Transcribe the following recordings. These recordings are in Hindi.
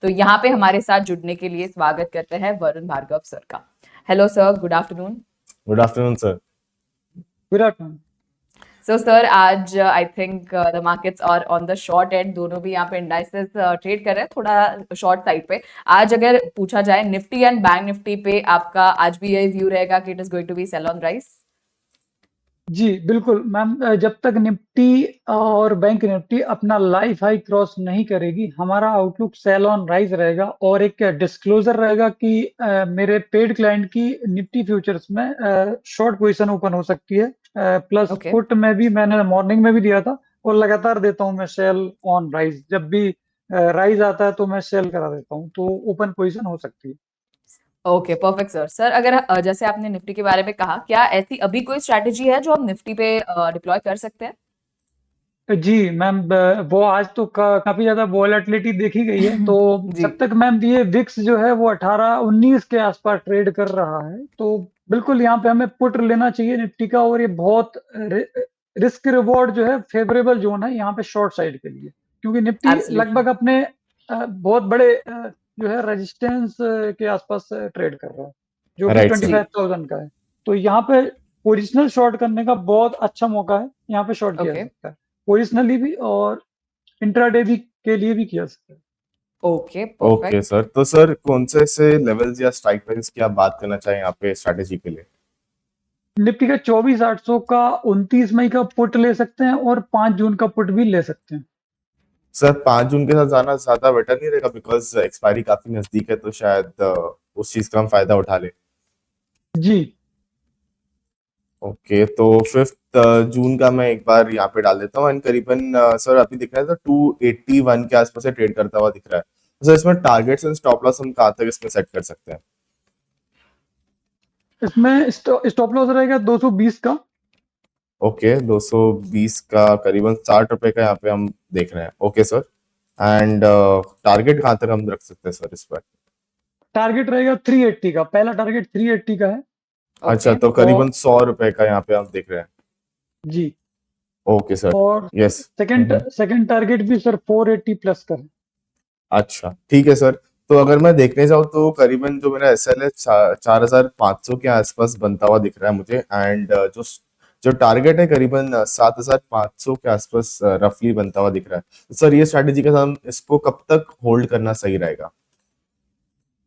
तो यहाँ पे हमारे साथ जुड़ने के लिए स्वागत करते हैं वरुण भार्गव सर का। Hello sir, good afternoon. Good afternoon sir. Good afternoon. So sir, आज I think the markets are on the short end, दोनों भी यहाँ पे इंडाइसेस ट्रेड कर रहे हैं थोड़ा शॉर्ट साइड पे। आज अगर पूछा जाए निफ्टी एंड बैंक निफ्टी पे, आपका आज भी यही व्यू रहेगा कि it is going to be sell on rise? जी बिल्कुल मैम, जब तक निफ्टी और बैंक निफ्टी अपना लाइफ हाई क्रॉस नहीं करेगी, हमारा आउटलुक सेल ऑन राइज रहेगा। और एक डिस्क्लोजर रहेगा कि मेरे पेड क्लाइंट की निफ्टी फ्यूचर्स में शॉर्ट पोजीशन ओपन हो सकती है। प्लस ओके, पुट में भी मैंने मॉर्निंग में भी दिया था और लगातार देता हूं मैं सेल ऑन राइज। जब भी राइज आता है तो मैं सेल करा देता हूं, तो ओपन पोजीशन हो सकती है। Okay, perfect sir. सर, अगर जैसे आपने निफ्टी के बारे में कहा, क्या ऐसी अभी कोई स्ट्रैटेजी है जो हम निफ्टी पे डिप्लॉय कर सकते हैं? जी मैम, वो आज तो काफी ज्यादा वॉलेटिलिटी देखी गई है, तो जी। जब तक मैम ये विक्स जो है वो 18-19 के आसपास ट्रेड कर रहा है, तो बिल्कुल यहाँ पे हमें पुट लेना चाहिए निफ्टी का। और ये बहुत रिस्क रिवॉर्ड जो है फेवरेबल जोन है यहाँ पे शॉर्ट साइड के लिए, क्योंकि निफ्टी एब्सोल्युटली। लगभग अपने बहुत बड़े जो है रेजिस्टेंस के आसपास ट्रेड कर रहा है, जो कि राइट सर। 25,000 का है। तो यहाँ पे पोजिशनल शॉर्ट करने का बहुत अच्छा मौका है, यहाँ पे शॉर्ट किया जा ओके। सकता है, पोजिशनली भी और इंट्राडे भी के लिए भी किया सकता है। Okay, okay perfect. सर, तो सर कौन से लेवल्स या स्ट्राइक प्राइस की आप बात करना चाहें यहाँ पे स्ट्रैटेजी के लिए? निफ्टी का 24,800 का 29 मई का पुट ले सकते हैं और 5 जून का पुट भी ले सकते हैं। सर 5 जून के साथ जाना ज्यादा बेटर नहीं रहेगा, बिकॉज एक्सपायरी काफी नजदीक है, तो शायद उस चीज का हम फायदा उठा ले। जी ओके, तो 5 जून का मैं एक बार यहाँ पे डाल देता हूँ। एंड करीबन सर अभी दिख रहा है तो 281 के आसपास से ट्रेड करता हुआ दिख रहा है। तो सर इसमें टारगेट्स एंड स्टॉप लॉस हम कहाँ तक इसमें सेट कर सकते हैं? इसमें स्टॉप लॉस रहेगा 220 का। ओके, 220 का करीबन 60 रुपए का यहाँ पे हम देख रहे हैं। Okay sir. एंड टारगेट कहाँ तक हम रख सकते हैं सर इस पर? टारगेट रहेगा 380 का, पहला टारगेट 380 का है। अच्छा, ओके। तो और करीबन 100 रुपए का यहाँ पे हम देख रहे हैं। जी, ओके सर। और यस। सेकंड टारगेट भी सर 480 प्लस का है। अच्छा ठीक है सर। तो अगर मैं देखने जाऊँ तो करीबन जो मेरा एस एल है 4,500 के आसपास बनता हुआ दिख रहा है मुझे। एंड जो जो टारगेट है करीबन 7,500 के आसपास रफली बनता हुआ दिख रहा है। तो सर ये स्ट्रैटेजी के साथ हम इसको कब तक होल्ड करना सही रहेगा?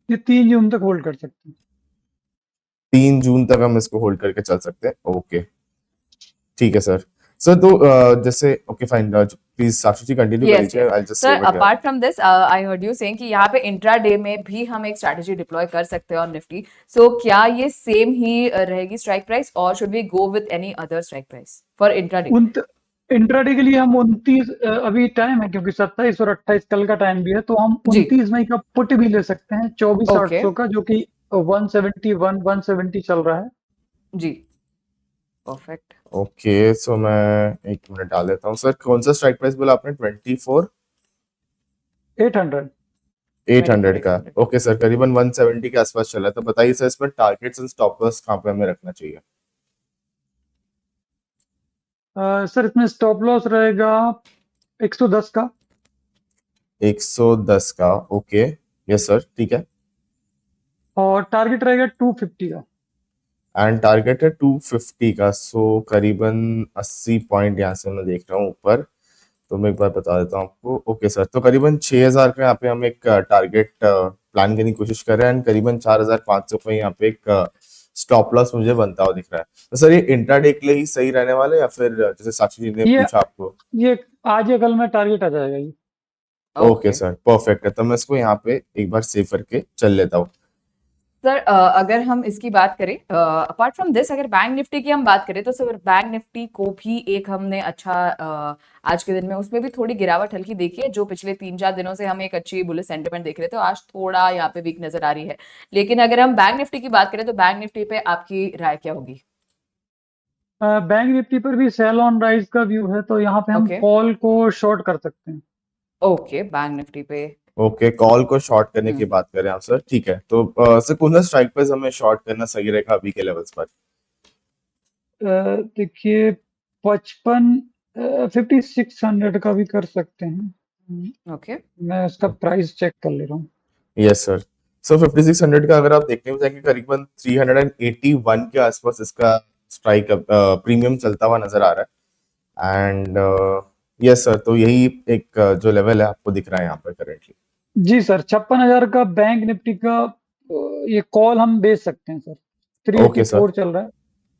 ये 3 जून तक होल्ड कर सकते हैं। 3 जून तक हम इसको होल्ड करके चल सकते हैं। ओके ठीक है सर। सर तो जैसे okay fine, please Sakshi ji continue yes, करिए, yes. I just sir, save it here. Apart from this, I heard you saying कि यहाँ पे इंट्राडे में भी हम एक स्ट्रैटेजी डिप्लॉय कर सकते हैं ऑन निफ्टी। सो क्या ये सेम ही रहेगी स्ट्राइक प्राइस, और should we go with any other strike price for intraday? Intraday के लिए हम 29 अभी टाइम है, क्योंकि 27 और 28 कल का टाइम भी है, तो हम जी। 29 मई का पुट भी ले सकते हैं ओके। 24,800 का, जो कि 170 चल रहा है। जी, परफेक्ट। ओके, सो मैं 1 मिनट डाल देता हूँ। सर कौन सा स्ट्राइक प्राइस बोला आपने? 24 800। 800 का। 24,800। ओके सर, करीबन 170 के आसपास चला है। तो बताइए सर इसमें टारगेट्स एंड स्टॉप लॉस कहाँ पे हमें रखना चाहिए? सर इसमें स्टॉप लॉस रहेगा 110 का। 110 का। ओके यस सर, ठीक है। और टारगेट रहेगा 250 का। एंड टारगेट है 250 का। सो करीबन 80 पॉइंट यहाँ से मैं देख रहा हूँ ऊपर। तो मैं एक बार बता देता हूँ आपको। ओके सर, तो करीबन 6,000 का यहाँ पे हम एक टारगेट प्लान करने की कोशिश कर रहे हैं। एंड करीबन 4,500 का यहाँ पे एक स्टॉप लॉस मुझे बनता हुआ दिख रहा है। तो सर ये इंट्राडे के लिए ही सही रहने वाला है, या फिर जैसे साक्षी जी ने ये पूछा आपको? ये आज या कल में टारगेट आ जाएगा ये। Okay okay. सर, परफेक्ट है। तो मैं इसको यहाँ पे एक बार सेव करके चल लेता हूँ। सर, अगर हम इसकी बात करें, अपार्ट फ्रॉम दिस, अगर बैंक निफ्टी की हम बात करें, तो सर बैंक निफ्टी को भी एक हमने अच्छा आज के दिन में उसमें भी थोड़ी गिरावट हल्की देखी है। जो पिछले 3-4 दिनों से हम एक अच्छी बुलिश सेंटिमेंट देख रहे थे, आज थोड़ा यहाँ पे वीक नजर आ रही है। लेकिन अगर हम बैंक निफ्टी की बात करें, तो बैंक निफ्टी पे आपकी राय क्या होगी? बैंक निफ्टी पर भी सेल ऑन राइज का व्यू है, तो यहाँ पे हम ओके। कॉल को शॉर्ट कर सकते हैं। ओके, बैंक निफ्टी पे। ओके, कॉल को शॉर्ट करने की हम्म। बात करें आप सर, ठीक है। तो सर कौन सा स्ट्राइक प्राइस हमें शॉर्ट करना सही रहेगा अभी के लेवल्स पर? देखिए 55 5600 का भी कर सकते हैं। ओके मैं इसका प्राइस चेक कर ले रहा हूँ। Yes sir. सो 5600 का अगर आप देखने में जाएंगे करीबन 381 के आसपास इसका स्ट्राइक प्रीमियम चलता हुआ नजर आ रहा है। एंड यस सर, तो यही एक जो लेवल है आपको दिख रहा है यहाँ पर करेंटली। जी सर, 56,000 का बैंक निफ्टी का ये कॉल हम बेच सकते हैं सर। ओके सर, 384 चल रहा है।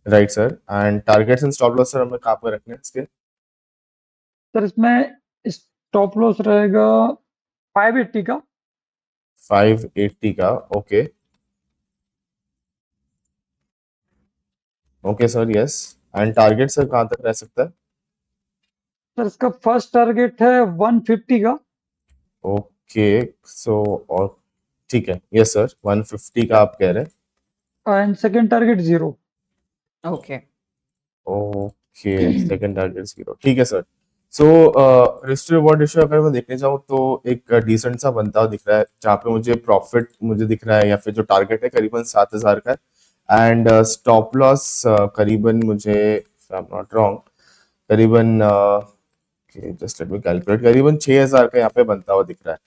Right sir. And targets and stop loss sir हमें कहाँ पर रखने हैं इसके? सर इसमें स्टॉप लॉस रहेगा 580 का। 580 का, okay. Okay sir, yes. And target sir कहाँ तक रह सकता है? सर इसका फर्स्ट टारगेट है 150 का। ओके, सो और ठीक है, यस सर, 150 का आप कह रहे हैं। And second target 0। Okay okay, second target 0, ठीक है sir. So risk reward ratio अगर मैं देखने जाऊँ तो एक डिसेंट सा बनता हुआ दिख रहा है, जहाँ पे मुझे प्रॉफिट मुझे दिख रहा है या फिर जो टारगेट है करीबन 7,000 का है। एंड स्टॉप लॉस करीबन मुझे, आई एम नॉट रॉन्ग, करीबन जस्ट लेट मी कैलकुलेट, करीबन 6,000 का यहाँ पे बनता हुआ दिख रहा है।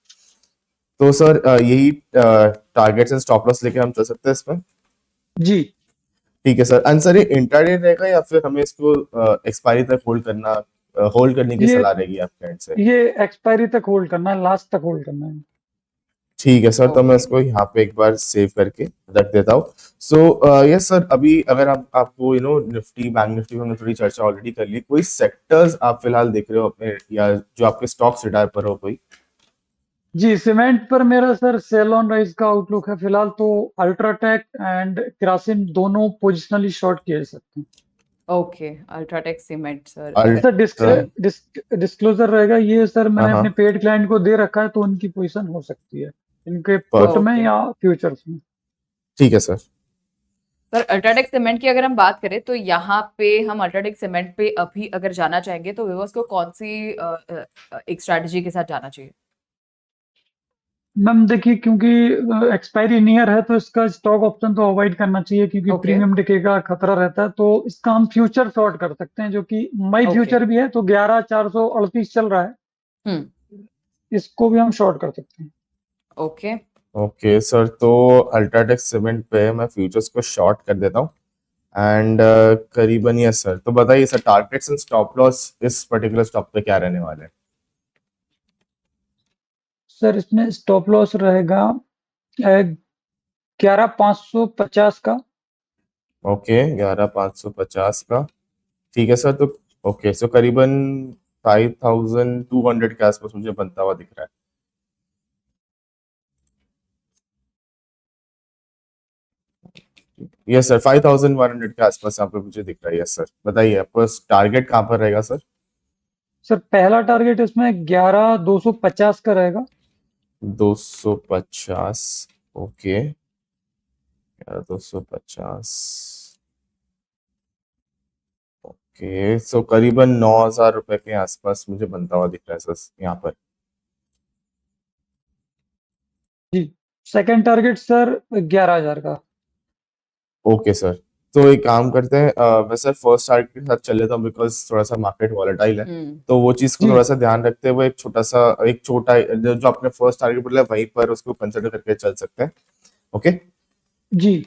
तो सर यही टारगेट्स एंड स्टॉप लॉस लेके हम चल सकते हैं इसमें? जी, ठीक है सर। एंड सर ये इंट्राडे रहेगा या फिर हमें इसको एक्सपायरी तक होल्ड करने की ये सलाह रहेगी आपके एंड से? ये एक्सपायरी तक होल्ड करना है, लास्ट तक होल्ड करना है। ठीक है सर, तो मैं ओके इसको यहाँ पे एक बार सेव करके रख देता हूँ। सो यस सर, अभी अगर आप आपको निफ्टी बैंक निफ्टी में हमने थोड़ी चर्चा ऑलरेडी कर ली, कोई सेक्टर्स आप फिलहाल देख रहे हो अपने, या जो आपके स्टॉक्स रिटायर पर हो कोई? जी, सीमेंट पर मेरा सर सेल ऑन राइज का आउटलुक है फिलहाल, तो अल्ट्राटेक एंड क्रासिम दोनों पोजिशनली शॉर्ट किए जा सकते हैं। Okay UltraTech cement sir sir ultra, disclosure रहेगा ये सर, हाँ मैंने हाँ, अपने पेड क्लाइंट को दे रखा है, तो उनकी पोजीशन हो सकती है इनके पुट में ओके या फ्यूचर्स में। ठीक है सर। सर अल्ट्राटेक सीमेंट की अगर हम बात करें तो यहाँ पे हम अल्ट्राटेक सीमेंट पे अभी अगर जाना चाहेंगे तो व्यूअर्स को कौन सी एक स्ट्रैटेजी के साथ जाना चाहिए? मैम देखिए, क्योंकि एक्सपायरी नियर है तो इसका स्टॉक ऑप्शन तो अवॉइड करना चाहिए, क्योंकि ओके प्रीमियम डिके का खतरा रहता है। तो इसका हम फ्यूचर शॉर्ट कर सकते हैं, जो कि मई ओके फ्यूचर भी है, तो 11,438 चल रहा है, हम्म इसको भी हम शॉर्ट कर सकते हैं। ओके ओके सर, तो अल्ट्राटेक सीमेंट पे मैं फ्यूचर्स को शॉर्ट कर देता हूँ। एंड करीबन यस सर, तो बताइए sir targets and stop loss इस पर्टिकुलर स्टॉक पे क्या रहने वाले हैं? सर इसमें स्टॉप लॉस रहेगा 11,550 का। ओके, 11,550 का, ठीक है सर। तो ओके, सो करीबन 5,200 के आसपास मुझे बनता हुआ दिख रहा है। यस सर, 5,100 के आसपास यहाँ पे मुझे दिख रहा है। यस सर, बताइए आपका टारगेट कहाँ पर रहेगा सर? सर पहला टारगेट इसमें 11,250 का रहेगा। 250, ओके, 250, ओके, सो करीबन 9,000 रुपए के आसपास मुझे बनता हुआ दिख रहा है सर यहाँ पर। जी, सेकंड टारगेट सर 11,000 का। ओके सर, तो एक काम करते हैं, मैं सर फर्स्ट टारगेट के साथ चल लेता हूँ बिकॉज थोड़ा सा मार्केट वॉलेटाइल है। हम्म तो वो चीज को जी थोड़ा सा ध्यान रखते हुए एक छोटा जो आपने फर्स्ट टारगेट बोला है, वहीं पर उसको कंसिडर करके चल सकते हैं। ओके जी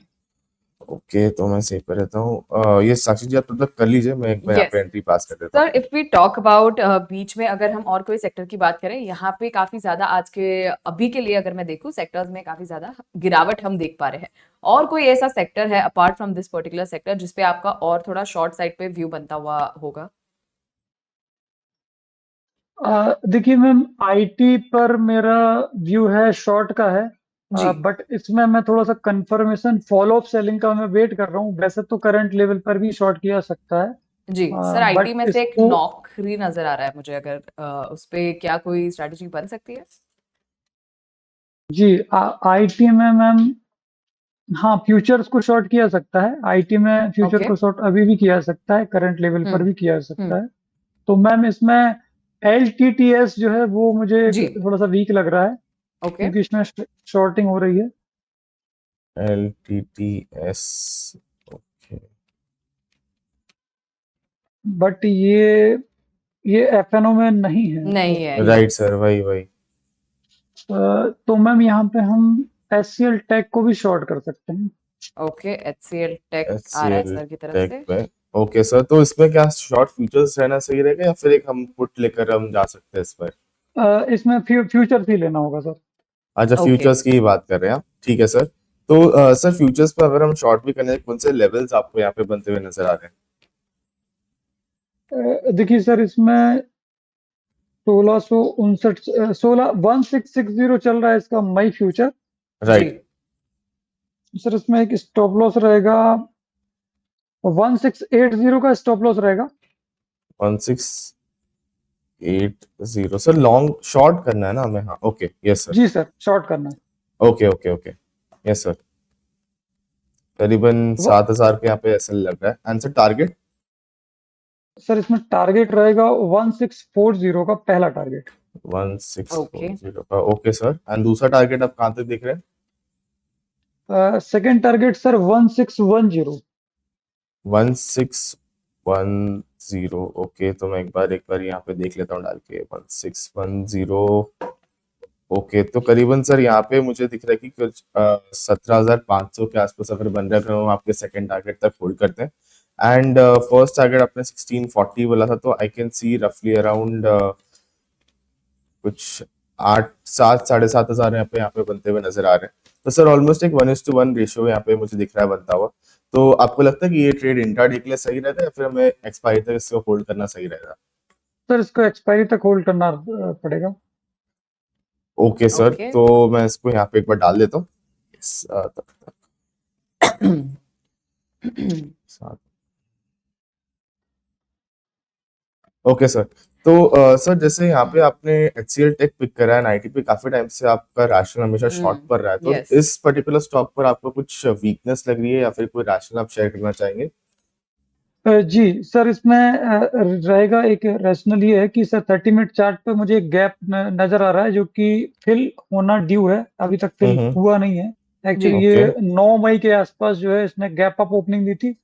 ओके, तो मैं सेव कर देता हूँ। ये साक्षी जी आप तब तक कर लीजिए, मैं एक बार यहाँ पे यस एंट्री पास कर देता सर हूँ। इफ वी टॉक अबाउट बीच में अगर हम और कोई सेक्टर की बात करें यहाँ पे काफी ज्यादा आज के अभी के लिए अगर मैं देखूं सेक्टर्स में काफी ज्यादा गिरावट हम देख पा रहे हैं। और कोई ऐसा सेक्टर है apart from this particular sector जिसपे आपका और थोड़ा शॉर्ट साइड पे व्यू बनता हुआ होगा? देखिए मैम, आईटी पर मेरा व्यू है शॉर्ट का है, जी बट इसमें मैं थोड़ा सा कंफर्मेशन फॉलो अप सेलिंग का मैं वेट कर रहा हूँ। वैसे तो करंट लेवल पर भी शॉर्ट किया जा सकता है, जी सर आईटी बट में से एक इसको नौकरी नजर आ रहा है मुझे अगर उस पे क्या कोई स्ट्रेटेजी बन सकती है? जी, आईटी में मैम, हाँ फ्यूचर्स को शॉर्ट किया जा सकता है। आईटी में फ्यूचर ओके को शॉर्ट अभी भी किया जा सकता है, करंट लेवल पर हम्म भी किया जा सकता हम्म है। तो मैम इसमें एल जो है वो मुझे जी थोड़ा सा वीक लग रहा है, ओके क्योंकि इसमें शॉर्टिंग हो रही है। LTTS, ओके, बट ये ये एफएनओ में नहीं है। नहीं है, राइट yes. सर, वही वही। तो मैम यहाँ पे हम एचसीएल टेक को भी शॉर्ट कर सकते हैं। ओके, HCL टेक आ रहा है HCL सर की तरफ टेक से। पे। ओके सर, तो इसमें क्या शॉर्ट फ्यूचर्स रहना सही रहेगा या फिर एक हम पुट लेकर हम जा सकते हैं इस पर? इसमें फ्यूचर ही लेना होगा सर। अच्छा, ओके, फ्यूचर्स की ही बात कर रहे हैं आप, ठीक है सर। तो सर फ्यूचर्स पे अगर हम शॉर्ट भी करें, कौन से लेवल्स आपको यहाँ पे बनते हुए नजर आ रहे देखिए सर, इसमें 1659 16 1660 चल रहा है इसका मई फ्यूचर। हैं? जी, राइट। सर इसमें एक स्टॉप लॉस रहेगा, 1680 का स्टॉप लॉस रहेगा। 1680 सर, लॉन्ग शॉर्ट करना है ना हमें? हाँ, ओके, यस सर। जी सर, शॉर्ट करना है। Okay okay okay, yes sir. करीबन वो 7000 के यहाँ पे ऐसा लग रहा है। Answer target? सर इसमें टारगेट रहेगा 1640 का पहला टारगेट। 1640 का, ओके सर। एंड दूसरा टारगेट आप कहाँ तक देख रहे हैं? Second target sir 1610। 1610, ओके। तो मैं एक बार यहाँ पे देख लेता हूँ डाल के 1610। ओके, तो करीबन सर यहाँ पे मुझे दिख रहा है कि कुछ 17,500 के आसपास अगर बन रहा है, अगर हम आपके सेकंड टारगेट तक होल्ड करते हैं। एंड फर्स्ट टारगेट आपने 1640 बोला था, तो आई कैन सी रफली अराउंड कुछ 8 7 साढ़े 7 हजार यहाँ पे बनते हुए नजर आ रहे हैं। तो सर ऑलमोस्ट एक 1:1 रेशियो यहाँ पे मुझे दिख रहा है बनता हुआ। तो आपको लगता है कि ये ट्रेड इंट्राडे के लिए सही रहता है या फिर हमें एक्सपायरी तक इसको होल्ड करना सही रहेगा? सर इसको एक्सपायरी तक होल्ड करना पड़ेगा। Okay sir, okay. तो मैं इसको यहाँ पे एक बार डाल देता हूँ। तब तक सात। Okay sir. तो सर जैसे यहाँ पे आपने HCL टेक पिक करा है, 90 पे काफी टाइम से आपका राशन हमेशा शॉर्ट पर रहा है, तो यस, इस पर्टिकुलर स्टॉक पर आपको कुछ वीकनेस लग रही है या फिर कोई राशन आप शेयर करना चाहेंगे? जी सर, इसमें रहेगा एक रैशनल ये है कि सर 30 मिनट चार्ट पे मुझे एक गैप नजर आ रहा है जो कि फिल होना ड्यू है, अभी तक फिल हम्म। हुआ नहीं है। एक्चुअली जी, ओके ये 9 मई के आसपास जो है इसने गैप अप ओपनिंग दी थी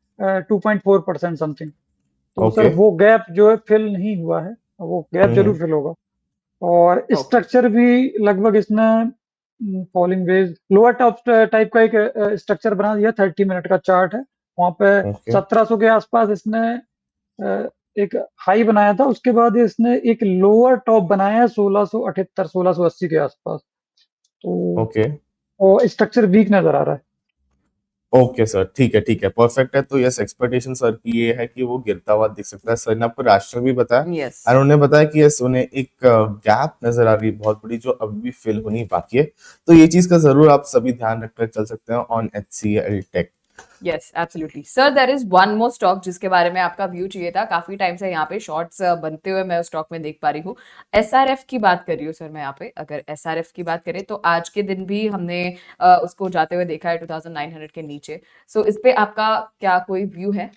2.4% समथिंग। तो सर ओके। वो गैप जो है फिल नहीं हुआ है, वो गैप जरूर हम्म। फिल होगा। और ओके, स्ट्रक्चर भी लगभग इसने falling veg lower top type का एक स्ट्रक्चर बना दिया। 30 मिनट का चार्ट है, वहां पे ओके 1700 के आसपास इसने अ, एक हाई बनाया था। उसके बाद इसने एक लोअर टॉप बनाया है 1678 1680 के आसपास। तो ओके वो स्ट्रक्चर वीक नजर आ रहा है। ओके सर, ठीक है, परफेक्ट है। तो यस, एक्सपेक्टेशन सर की ये है कि वो गिरता हुआ दिख सकता है। सर ने आपको राशनल भी बताया यस, और उन्होंने बताया कि यस, उन्हें एक गैप नजर आ रही है बहुत बड़ी, जो अभी भी फिल होनी बाकी है। तो ये चीज का जरूर आप सभी ध्यान रखकर चल सकते हैं on HCL tech. Yes, absolutely sir. There is one more stock जिसके बारे में आपका व्यू चाहिए था। काफी टाइम से यहाँ पे शॉर्ट्स बनते हुए मैं उस स्टॉक में देख पा रही हूँ। SRF की बात कर रही हूँ सर मैं यहाँ पे। अगर SRF की बात करें तो आज के दिन भी हमने उसको जाते हुए देखा है 2900 के नीचे। सो इस पे आपका क्या कोई व्यू है?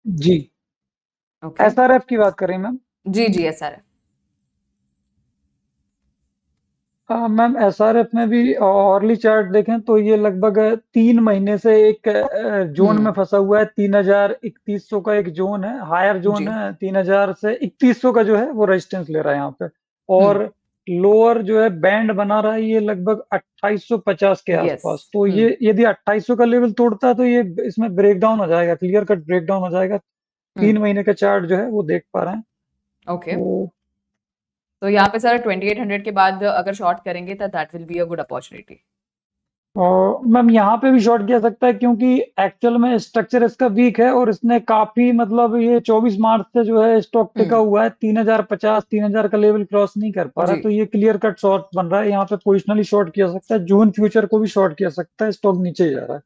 जी, ओके, एसआरएफ की बात करें मैम। जी जी, SRF। मैम एसआरएफ में भी ऑर्ली चार्ट देखें तो ये लगभग 3 महीने से एक जोन में फंसा हुआ है। 3100 का एक जोन है, हायर जोन जी, है। 3000 से 3100 का जो है वो रेजिस्टेंस ले रहा है यहाँ पे। हम्म, और लोअर जो है बैंड बना रहा है ये लगभग 2850 के यस, आसपास। तो ये यदि 2800 का लेवल तोड़ता है तो ये इसमें ब्रेक डाउन हो जाएगा, क्लियर कट ब्रेक डाउन हो जाएगा। 3 महीने का चार्ट जो है वो देख पा रहे हैं। ओके। तो तो यहाँ पे सर 2800 के बाद अगर शॉर्ट करेंगे तो that will be a good opportunity. Ma'am यहाँ पे भी शॉर्ट किया सकता है क्योंकि एक्चुअल में स्ट्रक्चर इसका वीक है और इसने काफी मतलब ये 24 मार्च से जो है स्टॉक टिका हुआ है। 3050 3000 का लेवल क्रॉस नहीं कर पा रहा जी, है। तो ये क्लियर कट शॉर्ट बन रहा है। यहाँ पे पोजिशनली शॉर्ट किया सकता है, जून फ्यूचर को भी शॉर्ट किया सकता है। स्टॉक नीचे ही जा रहा है।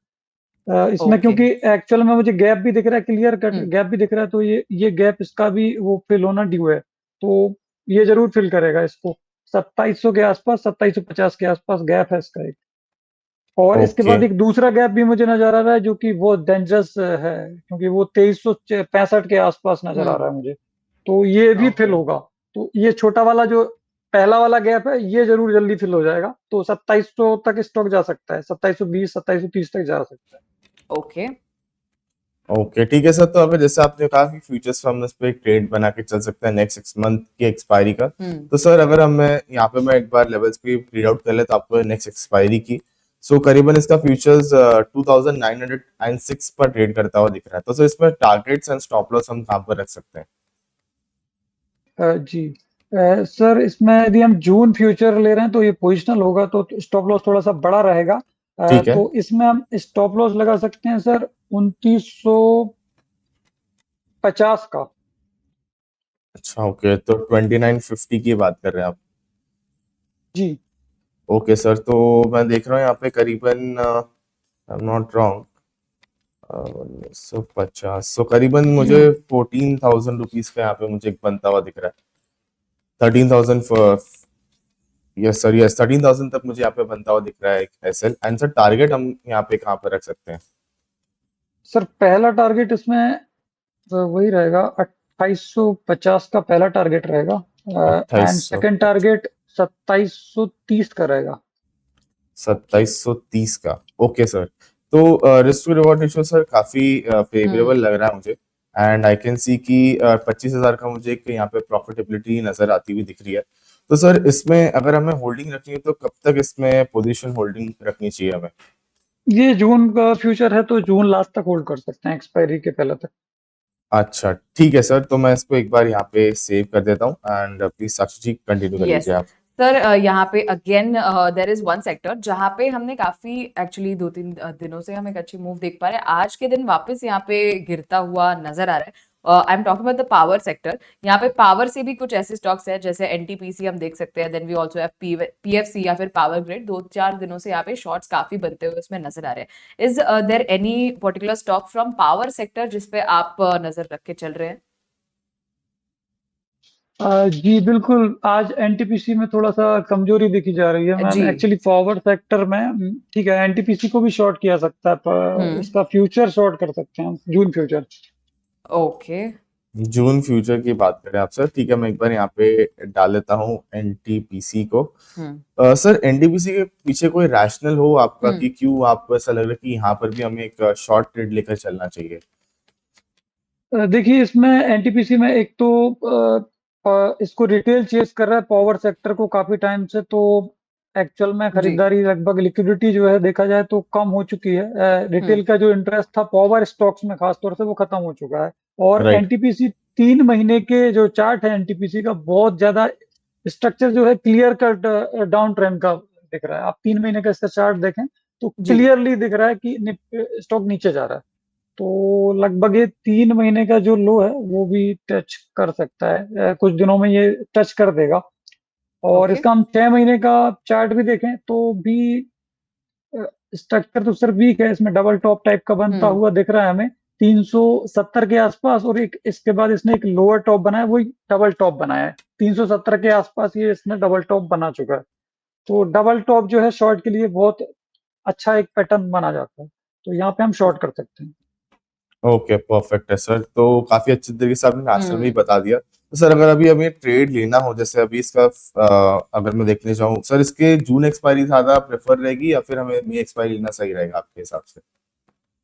इसमें ओके, क्योंकि एक्चुअल में मुझे गैप भी दिख रहा है, क्लियर कट हम्म, गैप भी दिख रहा है। तो ये गैप इसका भी वो फिल होना ड्यू है। तो ये जरूर फिल करेगा इसको। 2700 के आसपास, 2750 के आसपास गैप है इसका एक। और इसके ओके बाद एक दूसरा गैप भी मुझे नजर आ रहा है जो कि वो डेंजरस है, क्योंकि वो 2365 के आसपास नजर आ हम्म, रहा है मुझे। तो ये भी फिल ओके, होगा। तो ये छोटा वाला जो पहला वाला गैप है ये जरूर जल्दी फिल हो जाएगा। तो 2700 तक स्टॉक जा सकता है, 2720 2730 तक जा सकता है। ओके, ओके ठीक है सर, तो अगर जैसे आपने कहा कि फ्यूचर्स में हम इस पे एक ट्रेड बना के चल सकते हैं नेक्स्ट 6 मंथ की एक्सपायरी का, तो सर अगर हम मैं यहाँ पे मैं एक बार लेवल्स को रीड आउट कर ले तो आपको नेक्स्ट एक्सपायरी की, सो करीबन इसका फ्यूचर्स 2906 पर ट्रेड करता हुआ दिख रहा है, तो सर इसमें टारगेट्स एंड स्टॉप लॉस हम कहाँ पर रख सकते हैं? जी सर, इसमें यदि हम जून फ्यूचर ले रहे हैं तो ये पोजिशनल होगा, तो स्टॉप लॉस थोड़ा सा बड़ा रहेगा। ठीक है। तो इसमें हम स्टॉप लॉस लगा सकते हैं सर 2950 का। अच्छा ओके, तो 2950 की बात कर रहे हैं आप? जी ओके सर, तो मैं देख रहा हूँ यहाँ पे करीबन आई एम नॉट रॉन्ग 1950, सो करीबन मुझे 14,000 रुपीज का यहाँ पे मुझे एक बनता हुआ दिख रहा है। 13,000 यस सर, यस 13,000 तक मुझे यहाँ पे बनता हुआ दिख रहा है एक एसएल। एंड सर टारगेट हम यहाँ पे कहाँ पे रख सकते हैं? सर, पहला टारगेट इसमें वही रहेगा, 2850 का पहला टारगेट रहेगा। एंड 2800, सेकंड टारगेट 2730 का रहेगा। 2730 का। ओके सर, तो risk to reward ratio sir काफी फेवरेबल लग रहा है मुझे। एंड आई कैन सी कि 25,000 का मुझे एक यहाँ पे प्रॉफिटेबिलिटी नजर आती हुई दिख रही है। तो सर इसमें अगर हमें होल्डिंग रखनी है तो कब तक इसमें पोजीशन होल्डिंग रखनी चाहिए हमें? ये जून का फ्यूचर है तो जून लास्ट तक होल्ड कर सकते हैं, एक्सपायरी के पहले तक। अच्छा ठीक है सर, तो मैं इसको एक बार यहाँ पे सेव कर देता हूँ। And please Sakshi ji continue कर यस लीजिए आप। सर, यहाँ पे again there is one sector जहाँ पे हमने काफी एक्चुअली 2-3 दिनों से हम एक अच्छी मूव देख पा रहे हैं। आज के दिन वापस यहाँ पे गिरता हुआ नजर आ रहा है। I am talking about the power sector. यहाँ पे पावर से भी कुछ ऐसे स्टॉक्स हैं जैसे एनटीपीसी हम देख सकते हैं, then we also have PFC या फिर पावर ग्रिड। 2-4 दिनों से यहाँ पे शॉर्ट्स काफी बनते हुए इसमें नजर आ रहे हैं। Is there any particular stock from power sector जिसपे आप नजर रख के चल रहे हैं? जी बिल्कुल, आज एनटीपीसी में थोड़ा सा कमजोरी देखी जा रही है मैम। जी। एक्चुअली फॉरवर्ड सेक्टर में ठीक है, एनटीपीसी को भी शॉर्ट किया सकता है, पर इसका फ्यूचर शॉर्ट कर सकते हैं हम, जून फ्यूचर। ओके। जून फ्यूचर की बात करें आप सर, ठीक है, मैं एक बार यहाँ पे डाल देता हूँ एनटीपीसी को। सर एनटीपीसी के पीछे कोई रैशनल हो आपका कि क्यों आपको ऐसा लग रहा है कि यहाँ पर भी हमें एक शॉर्ट ट्रेड लेकर चलना चाहिए? देखिए, इसमें एनटीपीसी में एक तो इसको रिटेल चेस कर रहा है पावर सेक्टर को काफी टाइम से, तो एक्चुअल में जी। खरीदारी लगभग लिक्विडिटी जो है देखा जाए तो कम हो चुकी है। रिटेल का जो इंटरेस्ट था पावर स्टॉक्स में खासतौर से वो खत्म हो चुका है। और राइट। एनटीपीसी 3 महीने के जो चार्ट है एनटीपीसी का, बहुत ज्यादा स्ट्रक्चर जो है क्लियर कट डाउन ट्रेंड का दिख रहा है। आप 3 महीने का इसका चार्ट देखें तो जी। क्लियरली दिख रहा है कि स्टॉक नीचे जा रहा है। तो लगभग ये 3 महीने का जो लो है वो भी टच कर सकता है, कुछ दिनों में ये टच कर देगा। और ओके। इसका हम 6 महीने का चार्ट भी देखें तो भी स्ट्रक्चर तो सर वीक है, इसमें डबल टॉप टाइप का बनता हुआ दिख रहा है हमें 370 के आसपास। और एक इसके बाद इसने एक लोअर टॉप बनाया, वही डबल टॉप बनाया है 370 के आसपास, ये इसने डबल टॉप बना चुका है। तो डबल टॉप जो है शॉर्ट के लिए बहुत अच्छा एक पैटर्न माना जाता है, तो यहाँ पे हम शॉर्ट कर सकते हैं। ओके परफेक्ट है सर, तो काफी अच्छे तरीके से आपने रैशनल भी बता दिया। तो सर अगर अभी हमें ट्रेड लेना हो, जैसे अभी इसका अगर मैं देखने जाऊँ सर, इसके जून एक्सपायरी ज्यादा प्रेफर रहेगी या फिर हमें मई एक्सपायरी लेना सही रहेगा आपके हिसाब से?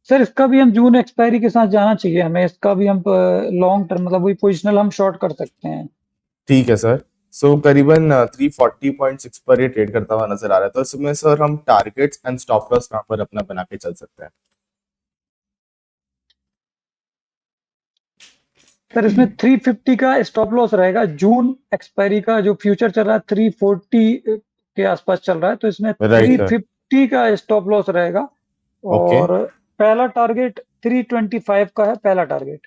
सर, इसका भी हम जून एक्सपायरी के साथ जाना चाहिए हमें। इसका भी हम लॉन्ग टर्म मतलब वही पोजिशनल हम शॉर्ट कर सकते हैं। ठीक है सर, सो करीबन 340.6 पर ये ट्रेड करता हुआ नजर आ रहा है, तो इसमें सर हम टारगेट्स एंड स्टॉप लॉस कहाँ पर अपना बना के चल सकते हैं? सर, इसमें 350 का स्टॉप लॉस रहेगा। जून एक्सपायरी का जो फ्यूचर चल रहा है 340 के आसपास चल रहा है, तो इसमें राइट सर। 350 का स्टॉप लॉस रहेगा। ओके। और पहला टारगेट 325 का है, पहला टारगेट।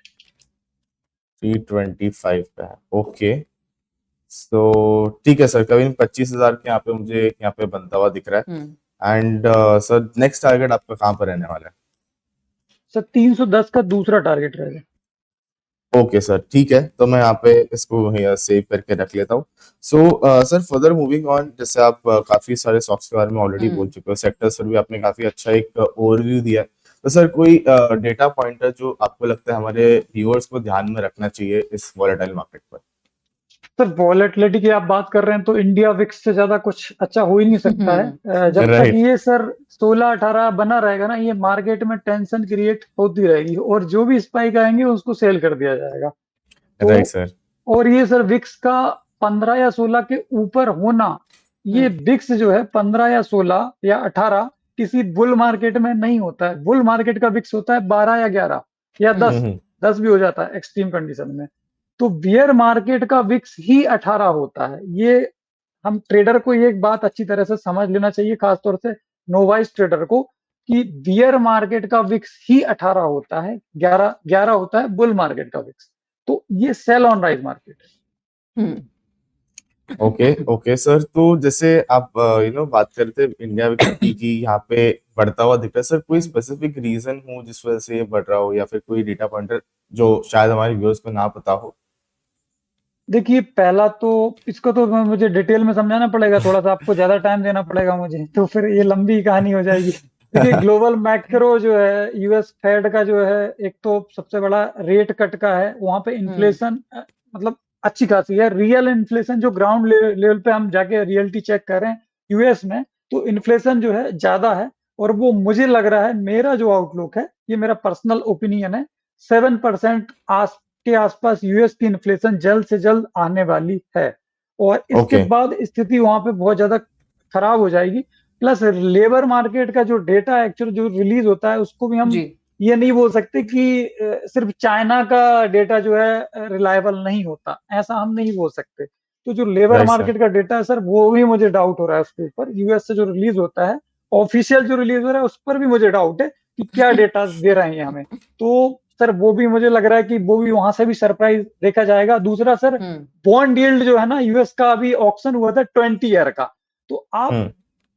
325 पे है, ओके। सो ठीक है सर, करीबन 25,000 के यहाँ पे मुझे यहाँ पे बनता हुआ दिख रहा है। एंड सर नेक्स्ट टारगेट आपका कहाँ पर रहने वाला है? सर, 310 का दूसरा टारगेट रहेगा। ओके सर ठीक है, तो मैं यहाँ पे इसको सेव करके रख लेता हूँ। So sir further moving on, जैसे आप काफी सारे स्टॉक्स के बारे में ऑलरेडी बोल चुके हो, सेक्टर सर भी आपने काफी अच्छा एक ओवरव्यू दिया है। तो सर कोई डेटा पॉइंटर जो आपको लगता है हमारे व्यूअर्स को ध्यान में रखना चाहिए इस वॉलेटाइल मार्केट पर? सर वॉलेटिलिटी की आप बात कर रहे हैं तो इंडिया विक्स से ज्यादा कुछ अच्छा हो ही नहीं सकता है। जब तक राइट ये सर 16-18 बना रहेगा ना, ये मार्केट में टेंशन क्रिएट होती रहेगी और जो भी स्पाइक आएंगे उसको सेल कर दिया जाएगा। तो राइट सर और ये सर विक्स का 15 या 16 के ऊपर होना, ये विक्स जो है 15 या 16 या 18 किसी बुल मार्केट में नहीं होता है। बुल मार्केट का विक्स होता है 12 या 11 या 10, 10 भी हो जाता है एक्सट्रीम कंडीशन में। तो बियर मार्केट का विक्स ही 18 होता है। ये हम ट्रेडर को ये एक बात अच्छी तरह से समझ लेना चाहिए, खासतौर से नोवाइस ट्रेडर को, कि बियर मार्केट का विक्स ही 18 होता है, 11 11 होता है बुल मार्केट का विक्स। तो ये सेल ऑन राइज मार्केट है। ओके ओके सर, तो जैसे आप बात करते हैं इंडिया विक्स की यहाँ पे बढ़ता हुआ दिख रहा है सर, कोई स्पेसिफिक रीजन हो जिस वजह से ये बढ़ रहा हो, या फिर कोई डेटा पॉइंटर जो शायद हमारे व्यूअर्स को ना पता हो? देखिए पहला तो इसको तो मुझे डिटेल में समझाना पड़ेगा, थोड़ा सा आपको ज्यादा टाइम देना पड़ेगा मुझे, तो फिर ये लंबी कहानी हो जाएगी। देखिए ग्लोबल मैक्रो जो है, यूएस फेड का जो है, एक तो सबसे बड़ा रेट कट का है। वहां पे इन्फ्लेशन मतलब अच्छी खासी है। रियल इन्फ्लेशन जो ग्राउंड लेवल पे हम जाके रियलिटी चेक कर रहे हैं यूएस में, तो इन्फ्लेशन जो है ज्यादा है। और वो मुझे लग रहा है, मेरा जो आउटलुक है, ये मेरा पर्सनल ओपिनियन है, 7% के आसपास यूएस की इन्फ्लेशन जल्द से जल्द आने वाली है। और इसके ओके बाद स्थिति वहां पे बहुत ज्यादा खराब हो जाएगी। प्लस लेबर मार्केट का जो डेटा एक्चुअल जो रिलीज होता है, उसको भी हम जी ये नहीं बोल सकते कि सिर्फ चाइना का डेटा जो है रिलायबल नहीं होता, ऐसा हम नहीं बोल सकते। तो जो लेबर राइट सर मार्केट का डेटा है सर, वो भी मुझे डाउट हो रहा है उसके ऊपर। यूएस से जो रिलीज होता है, ऑफिशियल जो रिलीज हो रहा है, उस पर भी मुझे डाउट है कि क्या डेटा दे रहे हैं हमें। तो सर वो भी मुझे लग रहा है कि वो भी वहां से भी सरप्राइज देखा जाएगा। दूसरा सर, बॉन्ड यील्ड जो है ना यूएस का, अभी ऑक्शन हुआ था 20 ईयर का। तो आप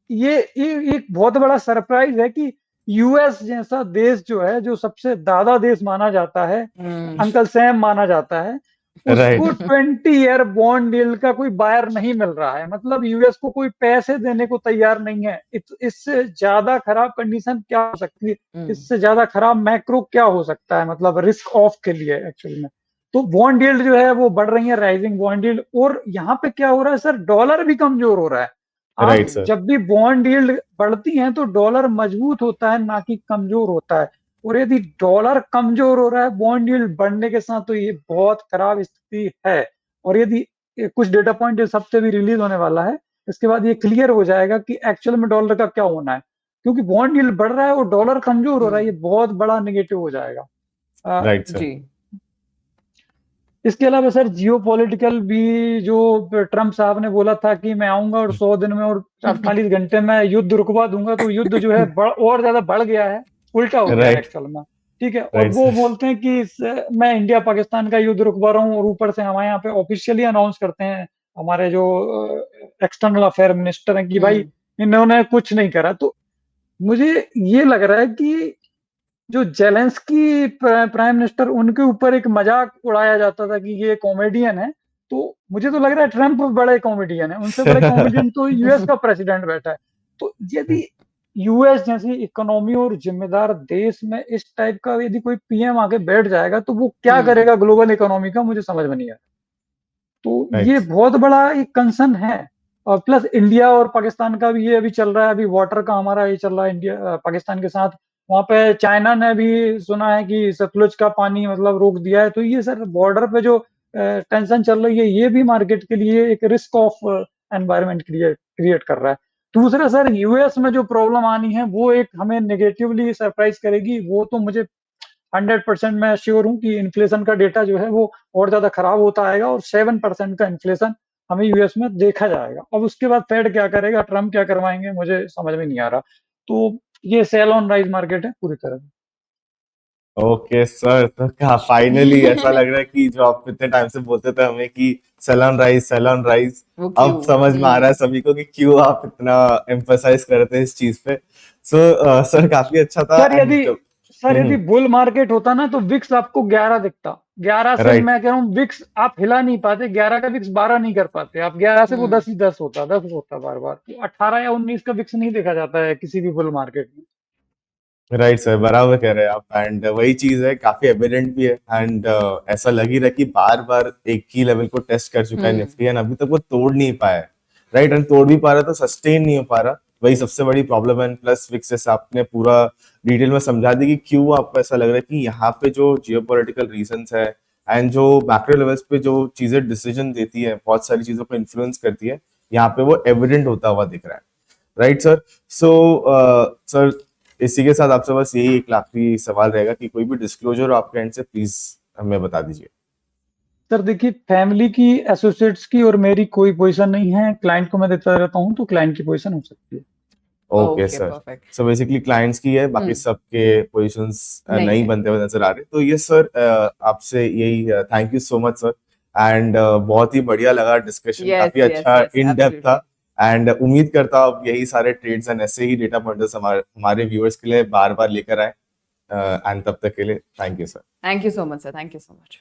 ये एक बहुत बड़ा सरप्राइज है कि यूएस जैसा देश जो है, जो सबसे दादा देश माना जाता है, अंकल सैम माना जाता है, उसको राइट 20 ईयर बॉन्ड डील का कोई बायर नहीं मिल रहा है। मतलब यूएस को कोई पैसे देने को तैयार नहीं है। इससे ज्यादा खराब कंडीशन क्या हो सकती है, इससे ज्यादा खराब मैक्रो क्या हो सकता है, मतलब रिस्क ऑफ के लिए एक्चुअली में। तो बॉन्ड यील्ड जो है वो बढ़ रही है, राइजिंग बॉन्ड यील्ड। और यहाँ पे क्या हो रहा है सर, डॉलर भी कमजोर हो रहा है। आप राइट सर जब भी बॉन्ड यील्ड बढ़ती हैं तो डॉलर मजबूत होता है, ना कि कमजोर होता है। और यदि डॉलर कमजोर हो रहा है बॉन्ड यील्ड बढ़ने के साथ, तो ये बहुत खराब स्थिति है। और यदि कुछ डेटा पॉइंट इस हफ्ते भी रिलीज होने वाला है, इसके बाद ये क्लियर हो जाएगा कि एक्चुअल में डॉलर का क्या होना है। क्योंकि बॉन्ड यील्ड बढ़ रहा है और डॉलर कमजोर हो रहा है, ये बहुत बड़ा नेगेटिव हो जाएगा। राइट सर जी इसके अलावा सर जियो पॉलिटिकल भी, जो ट्रम्प साहब ने बोला था कि मैं आऊंगा और 100 दिन में और 48 घंटे में युद्ध रुकवा दूंगा, तो युद्ध जो है और ज्यादा बढ़ गया है, उल्टा हो गया है राइट एक्चुअल में। ठीक है। और राइट वो सर बोलते हैं कि मैं इंडिया पाकिस्तान का युद्ध रुकवा रहा हूँ, और ऊपर से हमारे यहाँ पे ऑफिशियली अनाउंस करते हैं हमारे जो एक्सटर्नल अफेयर मिनिस्टर हैं कि भाई इन्होंने कुछ नहीं करा। तो मुझे ये लग रहा है कि जो जेलेंस्की प्राइम मिनिस्टर, उनके ऊपर एक मजाक उड़ाया जाता था कि ये कॉमेडियन है। तो मुझे तो लग रहा है ट्रम्प बड़े कॉमेडियन है, उनसे बड़े कॉमेडियन तो यूएस का प्रेसिडेंट बैठा है। तो यदि यूएस जैसी इकोनॉमी और जिम्मेदार देश में इस टाइप का यदि कोई पीएम आके बैठ जाएगा, तो वो क्या करेगा ग्लोबल इकोनॉमी का, मुझे समझ में नहीं आ रहा। तो ये राइट बहुत बड़ा एक कंसर्न है। और प्लस इंडिया और पाकिस्तान का भी ये अभी चल रहा है, अभी वाटर का हमारा ये चल रहा है इंडिया पाकिस्तान के साथ। वहां पे चाइना ने भी सुना है कि सतलुज का पानी मतलब रोक दिया है। तो ये सर बॉर्डर पे जो टेंशन चल रही है, ये भी मार्केट के लिए एक रिस्क ऑफ एनवायरमेंट क्रिएट कर रहा है। दूसरा सर, यूएस में जो प्रॉब्लम आनी है, वो एक हमें नेगेटिवली सरप्राइज करेगी। वो तो मुझे 100% मैं श्योर हूँ कि इन्फ्लेशन का डेटा जो है वो और ज्यादा खराब होता आएगा, और 7% का इन्फ्लेशन हमें यूएस में देखा जाएगा। अब उसके बाद फेड क्या करेगा, ट्रम्प क्या करवाएंगे, मुझे समझ में नहीं आ रहा। तो ये सेल ऑन राइज मार्केट है पूरी तरह से। ओके सर, तो क्या फाइनली ऐसा लग रहा है कि जो आप इतने टाइम से बोलते थे हमें कि सेल ऑन राइज, वो अब क्यों समझ में आ रहा है सभी को कि क्यों आप इतना एम्फसाइज कर रहे थे इस चीज पे। सो सर काफी अच्छा था। सर यदि एंड सर यदि बुल मार्केट होता ना, तो विक्स आपको 11 दिखता। 11 से राइट मैं कह रहा हूँ विक्स आप हिला नहीं पाते, 11 का विक्स 12 नहीं कर पाते आप। 11 से वो 10 ही 10 होता, 10 होता बार बार। 18 या 19 का विक्स नहीं देखा जाता है किसी भी बुल मार्केट में। राइट सर, बराबर कह रहे हैं आप। एंड वही चीज है, काफी एविडेंट भी है। एंड ऐसा लग ही रहा है कि बार बार एक ही लेवल को टेस्ट कर चुका है हम्म निफ्टी, एंड अभी तक वो तोड़ नहीं पाया है। राइट, एंड तोड़ भी पा रहा तो सस्टेन नहीं हो पा रहा, वही सबसे बड़ी प्रॉब्लम है। प्लस विक्सेस आपने पूरा डिटेल में समझा दी कि क्यों आपको ऐसा लग रहा है कि यहाँ पे जो जियोपॉलिटिकल रीजंस है एंड जो मैक्रो लेवल्स पे जो चीजें डिसीजन देती है, बहुत सारी चीजों को इन्फ्लुएंस करती है, यहाँ पे वो एविडेंट होता हुआ दिख रहा है। Right sir. सो सर, इसी के साथ आपसे बस यही एक आखिरी सवाल रहेगा कि कोई भी डिस्क्लोजर आपके एंड से प्लीज हमें बता दीजिए। सर देखिए, फैमिली की, एसोसिएट्स की और मेरी कोई पोजीशन नहीं है। क्लाइंट को मैं देता रहता हूँ, तो क्लाइंट की पोजीशन हो सकती है। Okay okay sir. Perfect. So basically clients की है, बाकी हम्म सबके पोजीशंस नहीं नहीं है। बनते हुए नजर आ रहे। तो ये सर, आपसे यही thank you so much sir. And बहुत ही बढ़िया लगा डिस्कशन, काफी यस यस अच्छा यस इन डेप्थ था। एब्सोल्युटली। एंड उम्मीद करता हूँ आप यही सारे ट्रेड्स एंड ऐसे ही डेटा पॉइंटर्स हमारे व्यूअर्स के लिए बार बार लेकर आए। एंड तब तक के लिए thank you sir. Thank you so much sir, thank you so much.